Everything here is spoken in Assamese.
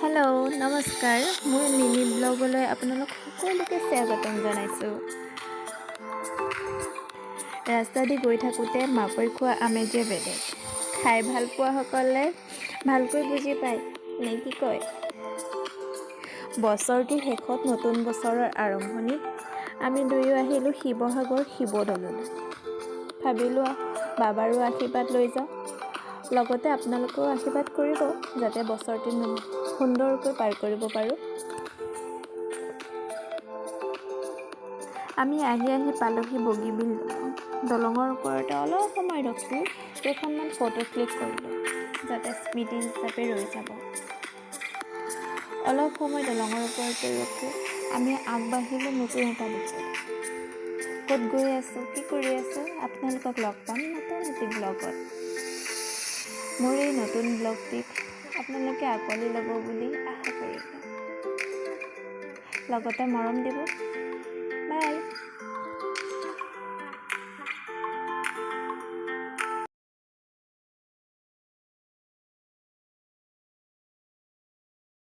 হেল্ল' নমস্কাৰ, মোৰ মিনি ব্লগলৈ আপোনালোক সকলোকে স্বাগতম জনাইছোঁ। ৰাস্তা দি গৈ থাকোঁতে মাকৈ খোৱা আমেজে বেলেগ। খাই ভাল পোৱাসকলে ভালকৈ বুজি পায় নে কি কয়। বছৰটোৰ শেষত নতুন বছৰৰ আৰম্ভণিত আমি দুয়ো আহিলোঁ শিৱসাগৰ শিৱদৌললৈ। ভাবিলোঁ বাবাৰো আশীৰ্বাদ লৈ যাওঁ, লগতে আপোনালোকেও আশীৰ্বাদ কৰিব যাতে বছৰটো সুন্দৰকৈ পাৰ কৰিব পাৰোঁ। আমি আহি পালোহি বগীবিল দলঙৰ ওপৰতে অলপ সময় ৰখি কেইখনমান ফটো ক্লিক কৰিলোঁ যাতে স্মৃতি হিচাপে ৰৈ যাব। অলপ সময় দলঙৰ ওপৰতে ৰখি আমি আগবাঢ়িলোঁ নতুন এটা দিশত। ক'ত গৈ আছোঁ, কি কৰি আছোঁ আপোনালোকক লগ পাম নতুন এটি ব্লগত। মোৰ এই নতুন ব্লগটিক আপোনালোকে আঁকোৱালি ল'ব বুলি আশা কৰিলোঁ, লগতে মৰম দিব।